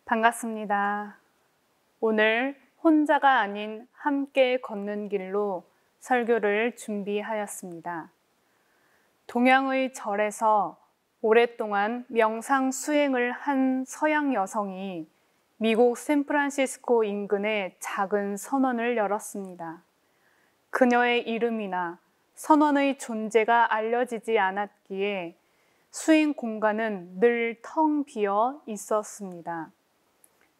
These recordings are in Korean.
반갑습니다. 오늘 혼자가 아닌 함께 걷는 길로 설교를 준비하였습니다. 동양의 절에서 오랫동안 명상 수행을 한 서양 여성이 미국 샌프란시스코 인근에 작은 선원을 열었습니다. 그녀의 이름이나 선원의 존재가 알려지지 않았기에 수행 공간은 늘 텅 비어 있었습니다.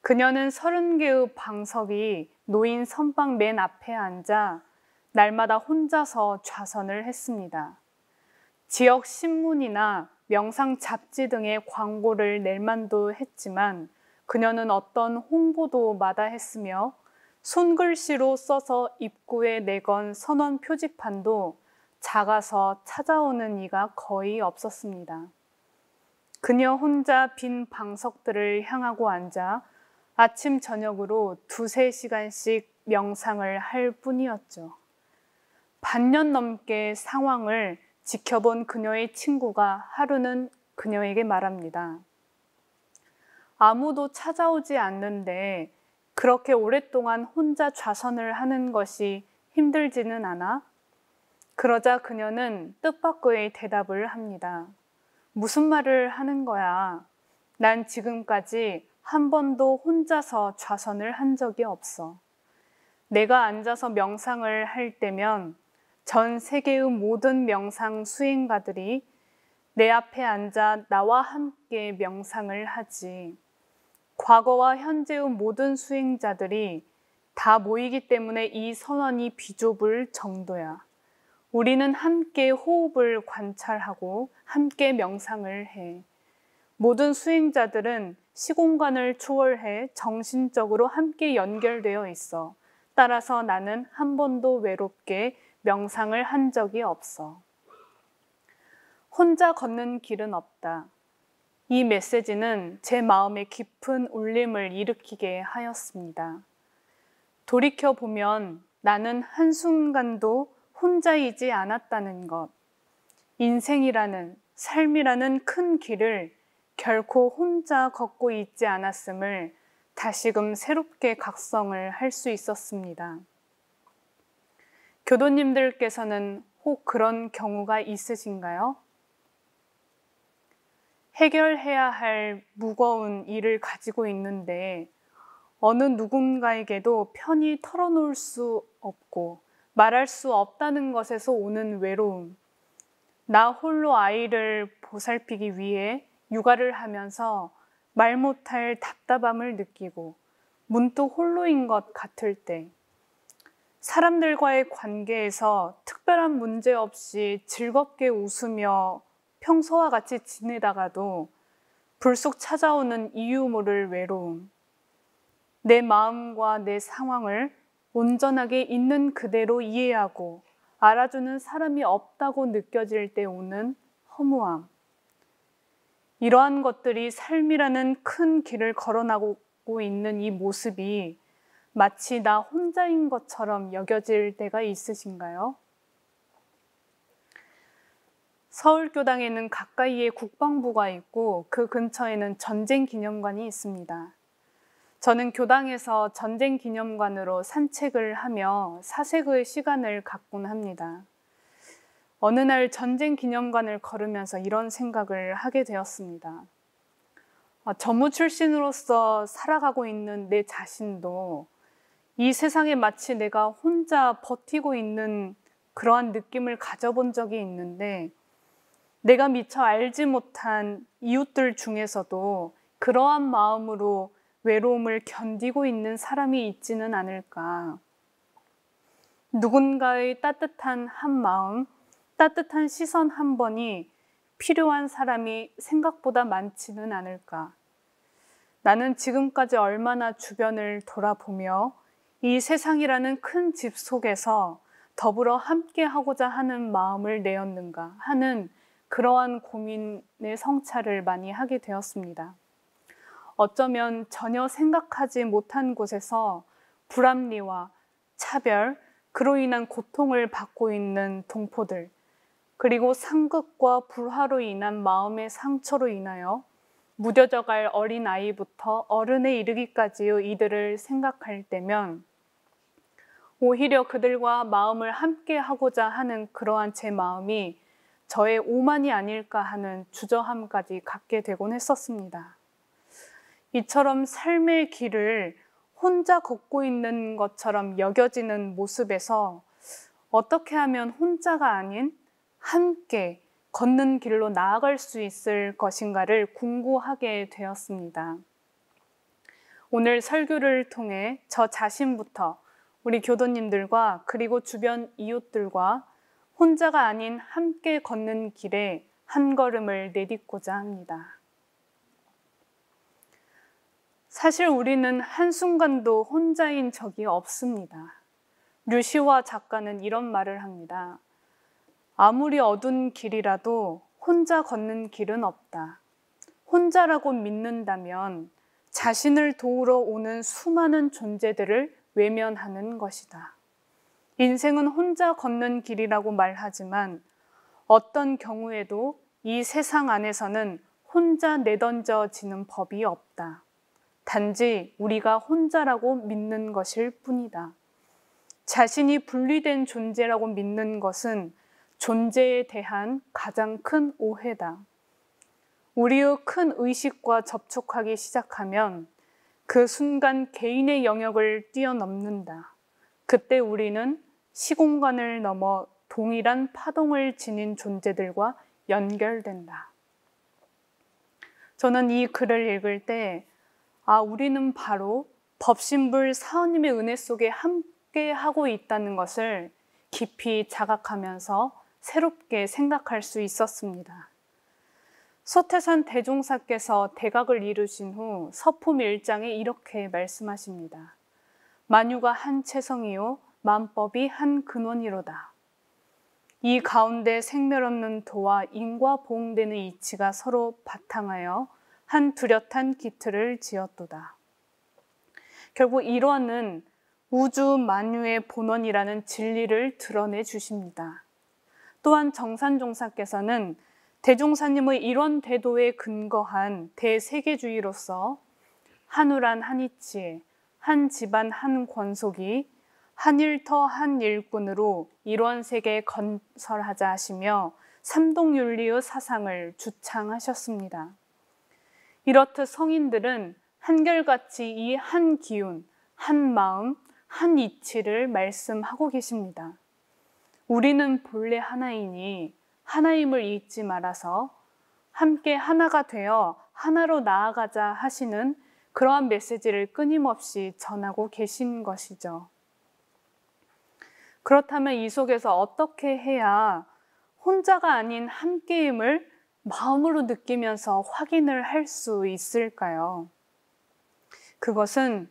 그녀는 30개의 방석이 놓인 선방 맨 앞에 앉아 날마다 혼자서 좌선을 했습니다. 지역 신문이나 명상 잡지 등의 광고를 낼 만도 했지만 그녀는 어떤 홍보도 마다했으며 손글씨로 써서 입구에 내건 선원 표지판도 작아서 찾아오는 이가 거의 없었습니다. 그녀 혼자 빈 방석들을 향하고 앉아 아침 저녁으로 2~3시간씩 명상을 할 뿐이었죠. 반년 넘게 상황을 지켜본 그녀의 친구가 하루는 그녀에게 말합니다. 아무도 찾아오지 않는데 그렇게 오랫동안 혼자 좌선을 하는 것이 힘들지는 않아? 그러자 그녀는 뜻밖의 대답을 합니다. 무슨 말을 하는 거야? 난 지금까지 한 번도 혼자서 좌선을 한 적이 없어. 내가 앉아서 명상을 할 때면 전 세계의 모든 명상 수행가들이 내 앞에 앉아 나와 함께 명상을 하지. 과거와 현재의 모든 수행자들이 다 모이기 때문에 이 선언이 비좁을 정도야. 우리는 함께 호흡을 관찰하고 함께 명상을 해. 모든 수행자들은 시공간을 초월해 정신적으로 함께 연결되어 있어. 따라서 나는 한 번도 외롭게 명상을 한 적이 없어. 혼자 걷는 길은 없다. 이 메시지는 제 마음에 깊은 울림을 일으키게 하였습니다. 돌이켜보면 나는 한순간도 혼자이지 않았다는 것. 인생이라는, 삶이라는 큰 길을 결코 혼자 걷고 있지 않았음을 다시금 새롭게 각성을 할 수 있었습니다. 교도님들께서는 혹 그런 경우가 있으신가요? 해결해야 할 무거운 일을 가지고 있는데 어느 누군가에게도 편히 털어놓을 수 없고 말할 수 없다는 것에서 오는 외로움, 나 홀로 아이를 보살피기 위해 육아를 하면서 말 못할 답답함을 느끼고 문득 홀로인 것 같을 때, 사람들과의 관계에서 특별한 문제 없이 즐겁게 웃으며 평소와 같이 지내다가도 불쑥 찾아오는 이유 모를 외로움, 내 마음과 내 상황을 온전하게 있는 그대로 이해하고 알아주는 사람이 없다고 느껴질 때 오는 허무함. 이러한 것들이 삶이라는 큰 길을 걸어나가고 있는 이 모습이 마치 나 혼자인 것처럼 여겨질 때가 있으신가요? 서울교당에는 가까이에 국방부가 있고 그 근처에는 전쟁기념관이 있습니다. 저는 교당에서 전쟁기념관으로 산책을 하며 사색의 시간을 갖곤 합니다. 어느 날 전쟁기념관을 걸으면서 이런 생각을 하게 되었습니다. 전무 출신으로서 살아가고 있는 내 자신도 이 세상에 마치 내가 혼자 버티고 있는 그러한 느낌을 가져본 적이 있는데, 내가 미처 알지 못한 이웃들 중에서도 그러한 마음으로 외로움을 견디고 있는 사람이 있지는 않을까. 누군가의 따뜻한 한 마음, 따뜻한 시선 한 번이 필요한 사람이 생각보다 많지는 않을까. 나는 지금까지 얼마나 주변을 돌아보며 이 세상이라는 큰 집 속에서 더불어 함께 하고자 하는 마음을 내었는가 하는 그러한 고민의 성찰을 많이 하게 되었습니다. 어쩌면 전혀 생각하지 못한 곳에서 불합리와 차별, 그로 인한 고통을 받고 있는 동포들, 그리고 상극과 불화로 인한 마음의 상처로 인하여 무뎌져갈 어린아이부터 어른에 이르기까지의 이들을 생각할 때면 오히려 그들과 마음을 함께 하고자 하는 그러한 제 마음이 저의 오만이 아닐까 하는 주저함까지 갖게 되곤 했었습니다. 이처럼 삶의 길을 혼자 걷고 있는 것처럼 여겨지는 모습에서 어떻게 하면 혼자가 아닌 함께 걷는 길로 나아갈 수 있을 것인가를 궁구하게 되었습니다. 오늘 설교를 통해 저 자신부터 우리 교도님들과 그리고 주변 이웃들과 혼자가 아닌 함께 걷는 길에 한 걸음을 내딛고자 합니다. 사실 우리는 한순간도 혼자인 적이 없습니다. 류시화 작가는 이런 말을 합니다. 아무리 어두운 길이라도 혼자 걷는 길은 없다. 혼자라고 믿는다면 자신을 도우러 오는 수많은 존재들을 외면하는 것이다. 인생은 혼자 걷는 길이라고 말하지만 어떤 경우에도 이 세상 안에서는 혼자 내던져지는 법이 없다. 단지 우리가 혼자라고 믿는 것일 뿐이다. 자신이 분리된 존재라고 믿는 것은 존재에 대한 가장 큰 오해다. 우리의 큰 의식과 접촉하기 시작하면 그 순간 개인의 영역을 뛰어넘는다. 그때 우리는 시공간을 넘어 동일한 파동을 지닌 존재들과 연결된다. 저는 이 글을 읽을 때 우리는 바로 법신불 사원님의 은혜 속에 함께 하고 있다는 것을 깊이 자각하면서 새롭게 생각할 수 있었습니다. 소태산 대종사께서 대각을 이루신 후 서품 1장에 이렇게 말씀하십니다. 만유가 한 체성이요 만법이 한 근원이로다. 이 가운데 생멸없는 도와 인과 보응되는 이치가 서로 바탕하여 한 뚜렷한 기틀을 지었도다. 결국 일원은 우주 만유의 본원이라는 진리를 드러내 주십니다. 또한 정산종사께서는 대종사님의 일원 대도에 근거한 대세계주의로서 한우란 한 이치에 한 집안 한 권속이 한 일터 한 일꾼으로 일원세계 건설하자 하시며 삼동윤리의 사상을 주창하셨습니다. 이렇듯 성인들은 한결같이 이 한 기운, 한 마음, 한 이치를 말씀하고 계십니다. 우리는 본래 하나이니 하나임을 잊지 말아서 함께 하나가 되어 하나로 나아가자 하시는 그러한 메시지를 끊임없이 전하고 계신 것이죠. 그렇다면 이 속에서 어떻게 해야 혼자가 아닌 함께임을 마음으로 느끼면서 확인을 할 수 있을까요? 그것은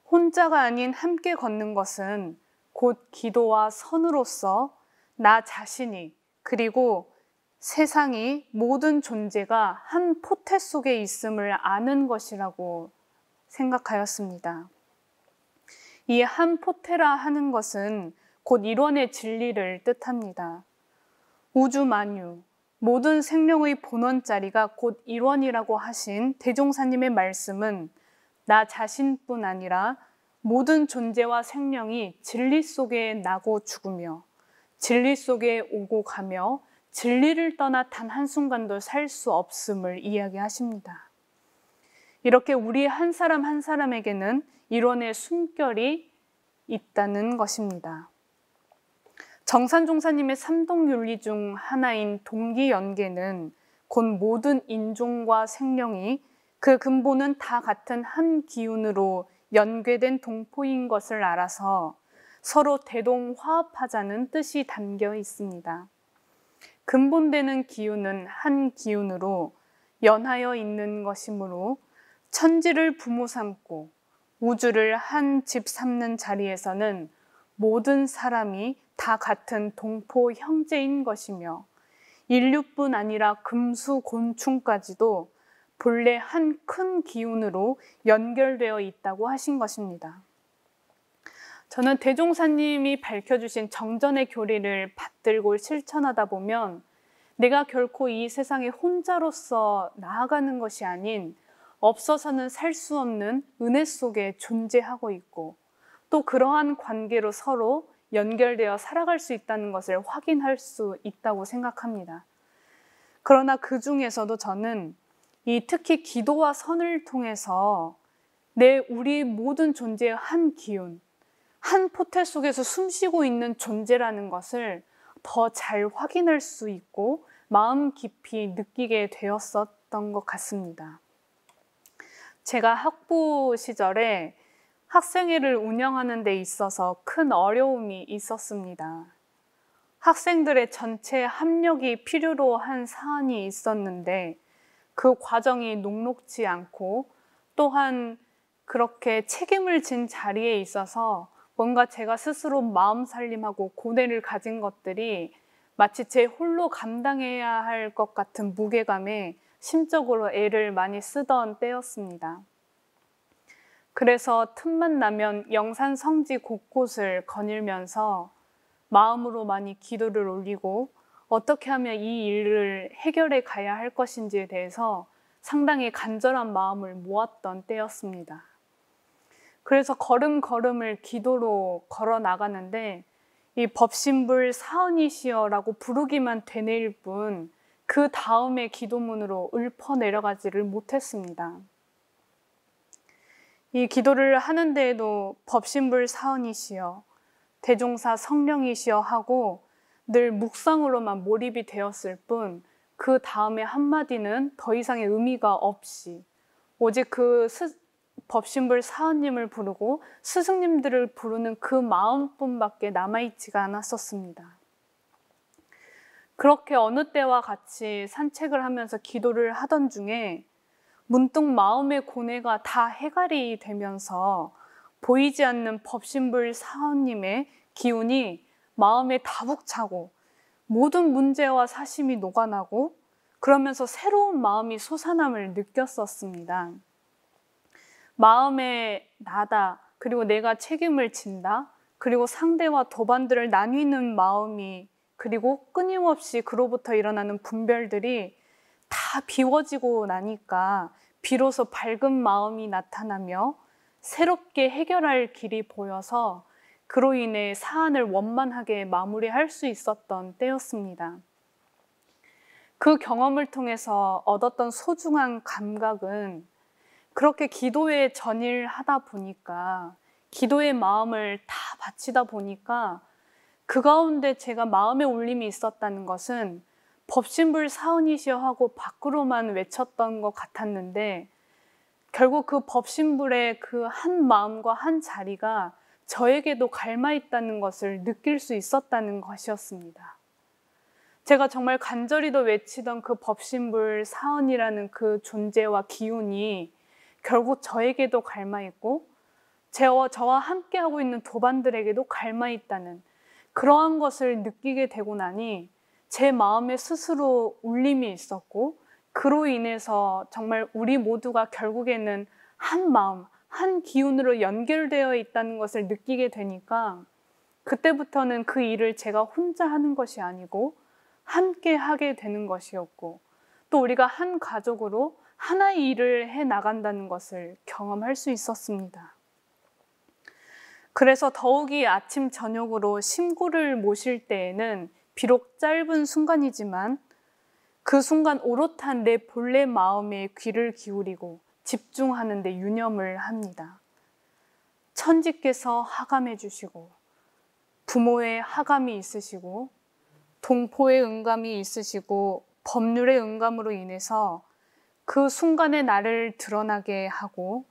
혼자가 아닌 함께 걷는 것은 곧 기도와 선으로서 나 자신이 그리고 세상이 모든 존재가 한 포테 속에 있음을 아는 것이라고 생각하였습니다. 이 한 포테라 하는 것은 곧 일원의 진리를 뜻합니다. 우주 만유, 모든 생명의 본원자리가 곧 일원이라고 하신 대종사님의 말씀은 나 자신뿐 아니라 모든 존재와 생명이 진리 속에 나고 죽으며 진리 속에 오고 가며 진리를 떠나 단 한순간도 살 수 없음을 이야기하십니다. 이렇게 우리 한 사람 한 사람에게는 일원의 숨결이 있다는 것입니다. 정산종사님의 삼동윤리 중 하나인 동기연계는 곧 모든 인종과 생명이 그 근본은 다 같은 한 기운으로 연계된 동포인 것을 알아서 서로 대동화합하자는 뜻이 담겨 있습니다. 근본되는 기운은 한 기운으로 연하여 있는 것이므로 천지를 부모 삼고 우주를 한 집 삼는 자리에서는 모든 사람이 다 같은 동포 형제인 것이며 인류뿐 아니라 금수 곤충까지도 본래 한 큰 기운으로 연결되어 있다고 하신 것입니다. 저는 대종사님이 밝혀주신 정전의 교리를 받들고 실천하다 보면 내가 결코 이 세상에 혼자로서 나아가는 것이 아닌 없어서는 살 수 없는 은혜 속에 존재하고 있고 또 그러한 관계로 서로 연결되어 살아갈 수 있다는 것을 확인할 수 있다고 생각합니다. 그러나 그 중에서도 저는 특히 기도와 선을 통해서 우리 모든 존재의 한 기운, 한 포텐 속에서 숨쉬고 있는 존재라는 것을 더 잘 확인할 수 있고 마음 깊이 느끼게 되었었던 것 같습니다. 제가 학부 시절에 학생회를 운영하는 데 있어서 큰 어려움이 있었습니다. 학생들의 전체 합력이 필요로 한 사안이 있었는데 그 과정이 녹록지 않고 또한 그렇게 책임을 진 자리에 있어서 뭔가 제가 스스로 마음 살림하고 고뇌를 가진 것들이 마치 제 홀로 감당해야 할 것 같은 무게감에 심적으로 애를 많이 쓰던 때였습니다. 그래서 틈만 나면 영산 성지 곳곳을 거닐면서 마음으로 많이 기도를 올리고 어떻게 하면 이 일을 해결해 가야 할 것인지에 대해서 상당히 간절한 마음을 모았던 때였습니다. 그래서 걸음걸음을 기도로 걸어 나가는데 이 법신불 사언이시여라고 부르기만 되뇌일 뿐 그 다음의 기도문으로 읊어 내려가지를 못했습니다. 이 기도를 하는 데에도 법신불 사언이시여, 대종사 성령이시여 하고 늘 묵상으로만 몰입이 되었을 뿐 그 다음에 한마디는 더 이상의 의미가 없이 오직 법신불 사언님을 부르고 스승님들을 부르는 그 마음뿐밖에 남아있지가 않았었습니다. 그렇게 어느 때와 같이 산책을 하면서 기도를 하던 중에 문득 마음의 고뇌가 다 해갈이 되면서 보이지 않는 법신불 사언님의 기운이 마음에 다북 차고 모든 문제와 사심이 녹아나고 그러면서 새로운 마음이 솟아남을 느꼈었습니다. 마음의 나다, 그리고 내가 책임을 진다, 그리고 상대와 도반들을 나뉘는 마음이 그리고 끊임없이 그로부터 일어나는 분별들이 다 비워지고 나니까 비로소 밝은 마음이 나타나며 새롭게 해결할 길이 보여서 그로 인해 사안을 원만하게 마무리할 수 있었던 때였습니다. 그 경험을 통해서 얻었던 소중한 감각은 그렇게 기도에 전일하다 보니까 기도의 마음을 다 바치다 보니까 그 가운데 제가 마음의 울림이 있었다는 것은 법신불 사언이시여 하고 밖으로만 외쳤던 것 같았는데 결국 그 법신불의 그 한 마음과 한 자리가 저에게도 갈마 있다는 것을 느낄 수 있었다는 것이었습니다. 제가 정말 간절히도 외치던 그 법신불 사언이라는 그 존재와 기운이 결국 저에게도 갈마 있고 저와 함께하고 있는 도반들에게도 갈마 있다는 그러한 것을 느끼게 되고 나니 제 마음에 스스로 울림이 있었고 그로 인해서 정말 우리 모두가 결국에는 한 마음, 한 기운으로 연결되어 있다는 것을 느끼게 되니까 그때부터는 그 일을 제가 혼자 하는 것이 아니고 함께 하게 되는 것이었고 또 우리가 한 가족으로 하나의 일을 해 나간다는 것을 경험할 수 있었습니다. 그래서 더욱이 아침 저녁으로 심구를 모실 때에는 비록 짧은 순간이지만 그 순간 오롯한 내 본래 마음에 귀를 기울이고 집중하는 데 유념을 합니다. 천지께서 하감해 주시고 부모의 하감이 있으시고 동포의 응감이 있으시고 법률의 응감으로 인해서 그 순간에 나를 드러나게 하고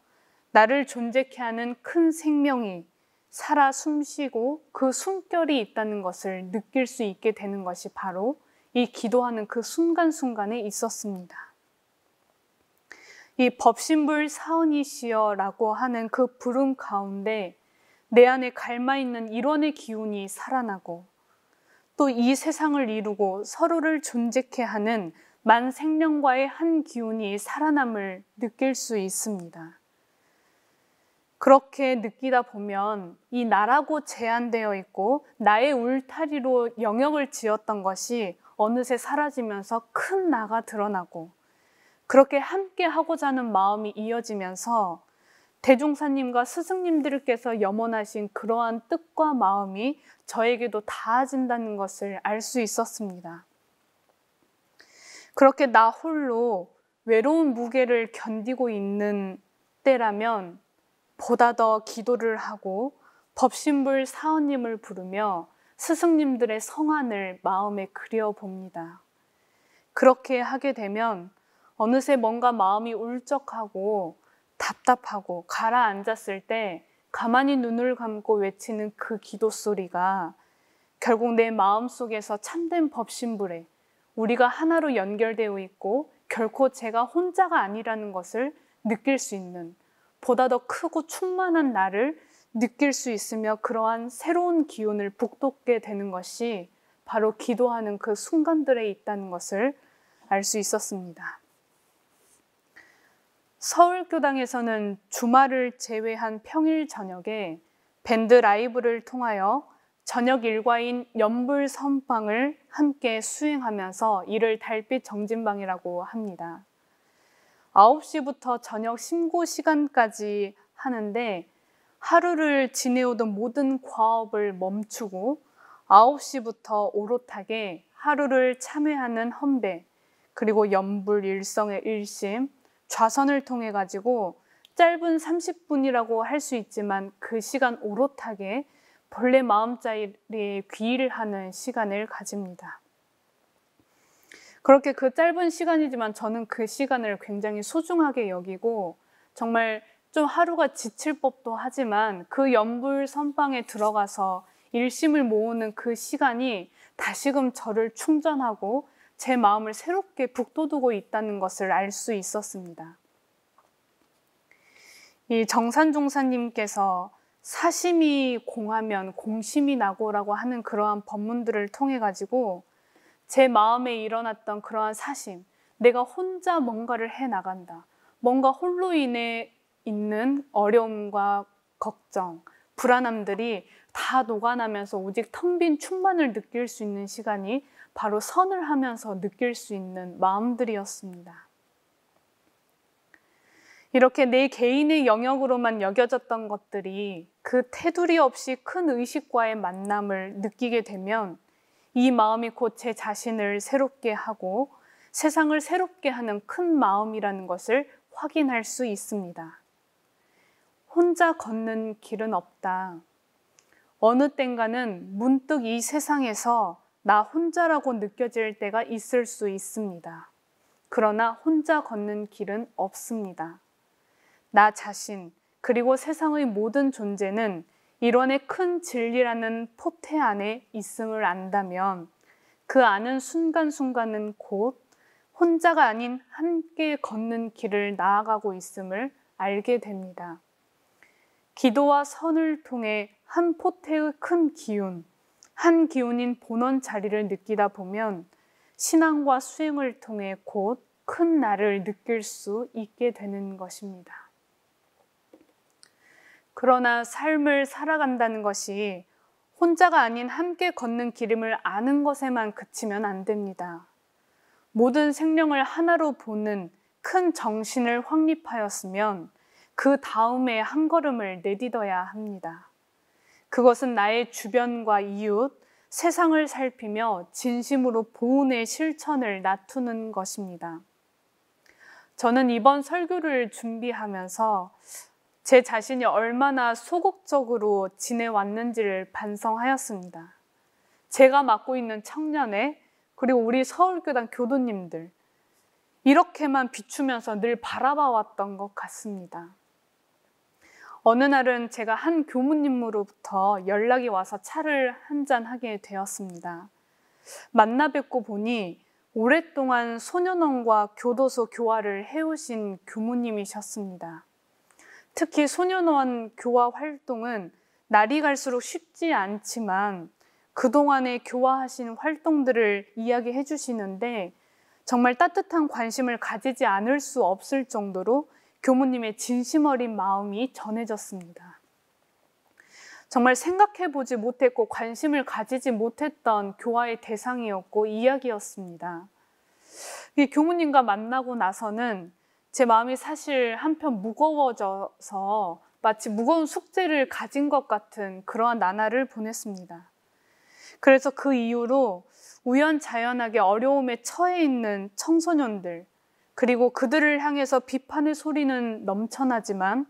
나를 존재케 하는 큰 생명이 살아 숨쉬고 그 숨결이 있다는 것을 느낄 수 있게 되는 것이 바로 이 기도하는 그 순간순간에 있었습니다. 이 법신불 사언이시여라고 하는 그 부름 가운데 내 안에 갈마있는 일원의 기운이 살아나고 또 이 세상을 이루고 서로를 존재케 하는 만생명과의 한 기운이 살아남을 느낄 수 있습니다. 그렇게 느끼다 보면 이 나라고 제한되어 있고 나의 울타리로 영역을 지었던 것이 어느새 사라지면서 큰 나가 드러나고 그렇게 함께 하고자 하는 마음이 이어지면서 대종사님과 스승님들께서 염원하신 그러한 뜻과 마음이 저에게도 닿아진다는 것을 알 수 있었습니다. 그렇게 나 홀로 외로운 무게를 견디고 있는 때라면 보다 더 기도를 하고 법신불 사원님을 부르며 스승님들의 성안을 마음에 그려봅니다. 그렇게 하게 되면 어느새 뭔가 마음이 울적하고 답답하고 가라앉았을 때 가만히 눈을 감고 외치는 그 기도 소리가 결국 내 마음속에서 참된 법신불에 우리가 하나로 연결되어 있고 결코 제가 혼자가 아니라는 것을 느낄 수 있는 보다 더 크고 충만한 나를 느낄 수 있으며 그러한 새로운 기운을 북돋게 되는 것이 바로 기도하는 그 순간들에 있다는 것을 알 수 있었습니다. 서울교당에서는 주말을 제외한 평일 저녁에 밴드 라이브를 통하여 저녁 일과인 연불 선방을 함께 수행하면서 이를 달빛 정진방이라고 합니다. 9시부터 저녁 심고 시간까지 하는데 하루를 지내오던 모든 과업을 멈추고 9시부터 오롯하게 하루를 참회하는 헌배, 그리고 연불 일성의 일심, 좌선을 통해 가지고 짧은 30분이라고 할 수 있지만 그 시간 오롯하게 본래 마음자리에 귀의하는 시간을 가집니다. 그렇게 그 짧은 시간이지만 저는 그 시간을 굉장히 소중하게 여기고 정말 좀 하루가 지칠 법도 하지만 그 연불 선방에 들어가서 일심을 모으는 그 시간이 다시금 저를 충전하고 제 마음을 새롭게 북돋우고 있다는 것을 알 수 있었습니다. 이 정산종사님께서 사심이 공하면 공심이 나고라고 하는 그러한 법문들을 통해 가지고 제 마음에 일어났던 그러한 사심, 내가 혼자 뭔가를 해나간다. 뭔가 홀로 인해 있는 어려움과 걱정, 불안함들이 다 녹아나면서 오직 텅 빈 충만을 느낄 수 있는 시간이 바로 선을 하면서 느낄 수 있는 마음들이었습니다. 이렇게 내 개인의 영역으로만 여겨졌던 것들이 그 테두리 없이 큰 의식과의 만남을 느끼게 되면 이 마음이 곧 제 자신을 새롭게 하고 세상을 새롭게 하는 큰 마음이라는 것을 확인할 수 있습니다. 혼자 걷는 길은 없다. 어느 땐가는 문득 이 세상에서 나 혼자라고 느껴질 때가 있을 수 있습니다. 그러나 혼자 걷는 길은 없습니다. 나 자신 그리고 세상의 모든 존재는 일원의 큰 진리라는 포태 안에 있음을 안다면 그 아는 순간순간은 곧 혼자가 아닌 함께 걷는 길을 나아가고 있음을 알게 됩니다. 기도와 선을 통해 한 포태의 큰 기운, 한 기운인 본원 자리를 느끼다 보면 신앙과 수행을 통해 곧 큰 나를 느낄 수 있게 되는 것입니다. 그러나 삶을 살아간다는 것이 혼자가 아닌 함께 걷는 길임을 아는 것에만 그치면 안 됩니다. 모든 생명을 하나로 보는 큰 정신을 확립하였으면 그 다음에 한 걸음을 내딛어야 합니다. 그것은 나의 주변과 이웃, 세상을 살피며 진심으로 보훈의 실천을 나투는 것입니다. 저는 이번 설교를 준비하면서 제 자신이 얼마나 소극적으로 지내왔는지를 반성하였습니다. 제가 맡고 있는 청년회, 그리고 우리 서울교당 교도님들, 이렇게만 비추면서 늘 바라봐왔던 것 같습니다. 어느 날은 제가 한 교무님으로부터 연락이 와서 차를 한잔 하게 되었습니다. 만나 뵙고 보니 오랫동안 소년원과 교도소 교화를 해오신 교무님이셨습니다. 특히 소년원 교화 활동은 날이 갈수록 쉽지 않지만 그동안에 교화하신 활동들을 이야기해 주시는데 정말 따뜻한 관심을 가지지 않을 수 없을 정도로 교무님의 진심 어린 마음이 전해졌습니다. 정말 생각해보지 못했고 관심을 가지지 못했던 교화의 대상이었고 이야기였습니다. 이 교무님과 만나고 나서는 제 마음이 사실 한편 무거워져서 마치 무거운 숙제를 가진 것 같은 그러한 나날을 보냈습니다. 그래서 그 이후로 우연자연하게 어려움에 처해 있는 청소년들, 그리고 그들을 향해서 비판의 소리는 넘쳐나지만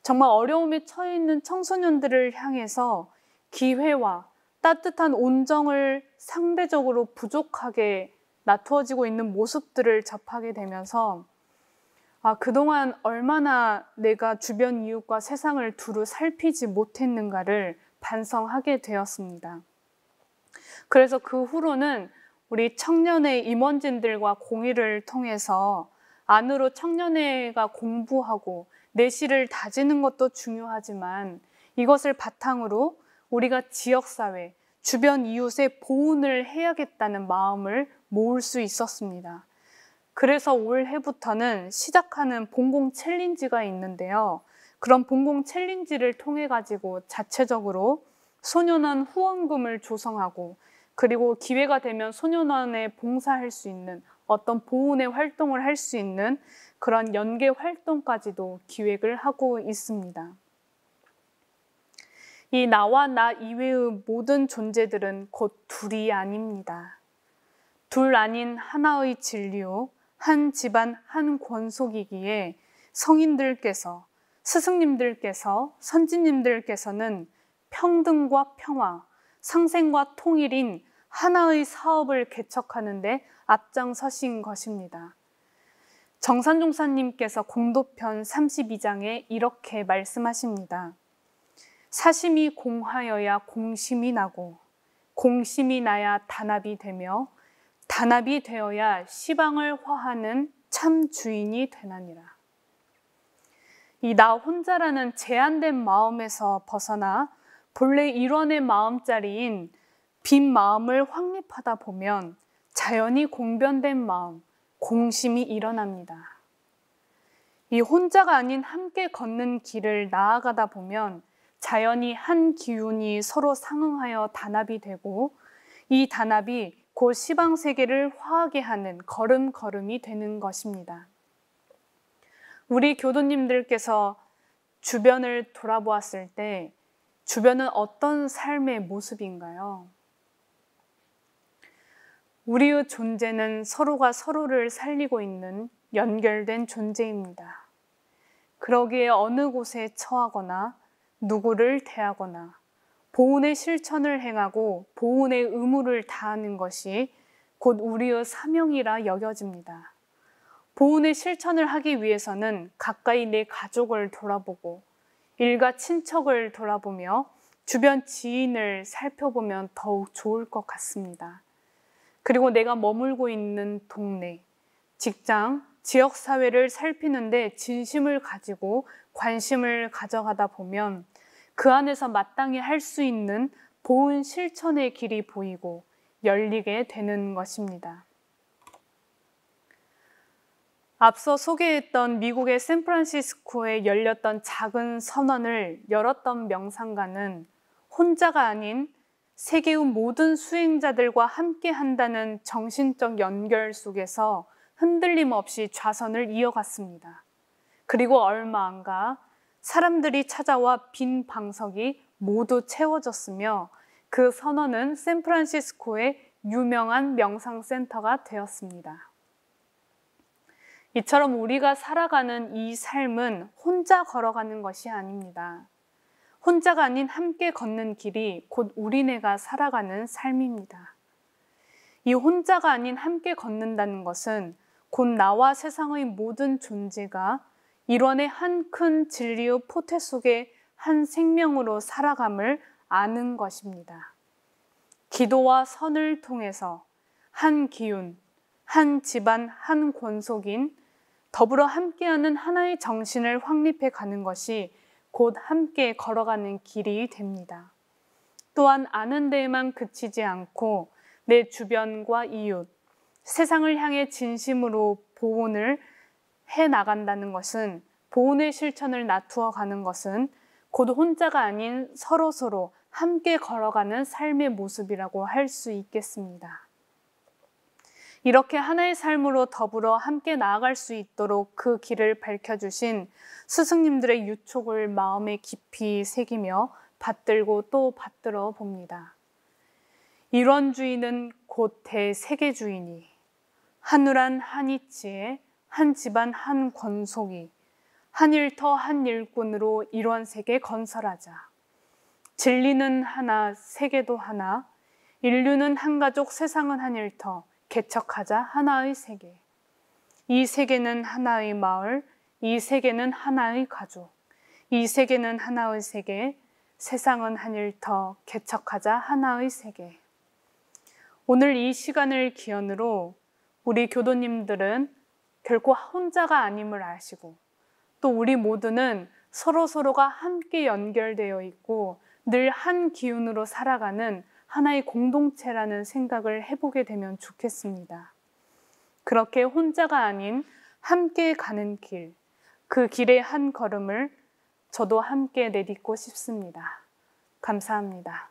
정말 어려움에 처해 있는 청소년들을 향해서 기회와 따뜻한 온정을 상대적으로 부족하게 나투어지고 있는 모습들을 접하게 되면서 그동안 얼마나 내가 주변 이웃과 세상을 두루 살피지 못했는가를 반성하게 되었습니다. 그래서 그 후로는 우리 청년회 임원진들과 공의를 통해서 안으로 청년회가 공부하고 내실을 다지는 것도 중요하지만 이것을 바탕으로 우리가 지역사회, 주변 이웃의 보훈을 해야겠다는 마음을 모을 수 있었습니다. 그래서 올해부터는 시작하는 봉공 챌린지가 있는데요. 그런 봉공 챌린지를 통해 가지고 자체적으로 소년원 후원금을 조성하고 그리고 기회가 되면 소년원에 봉사할 수 있는 어떤 보훈의 활동을 할 수 있는 그런 연계 활동까지도 기획을 하고 있습니다. 이 나와 나 이외의 모든 존재들은 곧 둘이 아닙니다. 둘 아닌 하나의 진리요, 한 집안 한 권속이기에 성인들께서, 스승님들께서, 선지님들께서는 평등과 평화, 상생과 통일인 하나의 사업을 개척하는데 앞장서신 것입니다. 정산종사님께서 공도편 32장에 이렇게 말씀하십니다. 사심이 공하여야 공심이 나고 공심이 나야 단합이 되며 단합이 되어야 시방을 화하는 참 주인이 되나니라. 이 나 혼자라는 제한된 마음에서 벗어나 본래 일원의 마음자리인 빈 마음을 확립하다 보면 자연히 공변된 마음, 공심이 일어납니다. 이 혼자가 아닌 함께 걷는 길을 나아가다 보면 자연히 한 기운이 서로 상응하여 단합이 되고 이 단합이 곧 시방세계를 화하게 하는 걸음걸음이 되는 것입니다. 우리 교도님들께서 주변을 돌아보았을 때 주변은 어떤 삶의 모습인가요? 우리의 존재는 서로가 서로를 살리고 있는 연결된 존재입니다. 그러기에 어느 곳에 처하거나 누구를 대하거나 보훈의 실천을 행하고 보훈의 의무를 다하는 것이 곧 우리의 사명이라 여겨집니다. 보훈의 실천을 하기 위해서는 가까이 내 가족을 돌아보고 일가 친척을 돌아보며 주변 지인을 살펴보면 더욱 좋을 것 같습니다. 그리고 내가 머물고 있는 동네, 직장, 지역사회를 살피는데 진심을 가지고 관심을 가져가다 보면 그 안에서 마땅히 할 수 있는 보훈 실천의 길이 보이고 열리게 되는 것입니다. 앞서 소개했던 미국의 샌프란시스코에 열렸던 작은 선언을 열었던 명상가는 혼자가 아닌 세계의 모든 수행자들과 함께 한다는 정신적 연결 속에서 흔들림 없이 좌선을 이어갔습니다. 그리고 얼마 안 가 사람들이 찾아와 빈 방석이 모두 채워졌으며 그 선언은 샌프란시스코의 유명한 명상센터가 되었습니다. 이처럼 우리가 살아가는 이 삶은 혼자 걸어가는 것이 아닙니다. 혼자가 아닌 함께 걷는 길이 곧 우리네가 살아가는 삶입니다. 이 혼자가 아닌 함께 걷는다는 것은 곧 나와 세상의 모든 존재가 일원의 한 큰 진리의 포테 속에 한 생명으로 살아감을 아는 것입니다. 기도와 선을 통해서 한 기운, 한 집안, 한 권속인 더불어 함께하는 하나의 정신을 확립해 가는 것이 곧 함께 걸어가는 길이 됩니다. 또한 아는 데에만 그치지 않고 내 주변과 이웃, 세상을 향해 진심으로 보훈을 해 나간다는 것은 보훈의 실천을 나투어 가는 것은 곧 혼자가 아닌 서로서로 함께 걸어가는 삶의 모습이라고 할 수 있겠습니다. 이렇게 하나의 삶으로 더불어 함께 나아갈 수 있도록 그 길을 밝혀주신 스승님들의 유촉을 마음에 깊이 새기며 받들고 또 받들어 봅니다. 일원주의는 곧 대세계주의니 한우란 한 이치에 한 집안 한 권속이 한 일터 한 일꾼으로 일원세계 건설하자. 진리는 하나 세계도 하나 인류는 한 가족 세상은 한 일터 개척하자 하나의 세계. 이 세계는 하나의 마을, 이 세계는 하나의 가족, 이 세계는 하나의 세계, 세상은 한 일터 개척하자 하나의 세계. 오늘 이 시간을 기원으로 우리 교도님들은 결코 혼자가 아님을 아시고 또 우리 모두는 서로서로가 함께 연결되어 있고 늘 한 기운으로 살아가는 하나의 공동체라는 생각을 해보게 되면 좋겠습니다. 그렇게 혼자가 아닌 함께 가는 길, 그 길의 한 걸음을 저도 함께 내딛고 싶습니다. 감사합니다.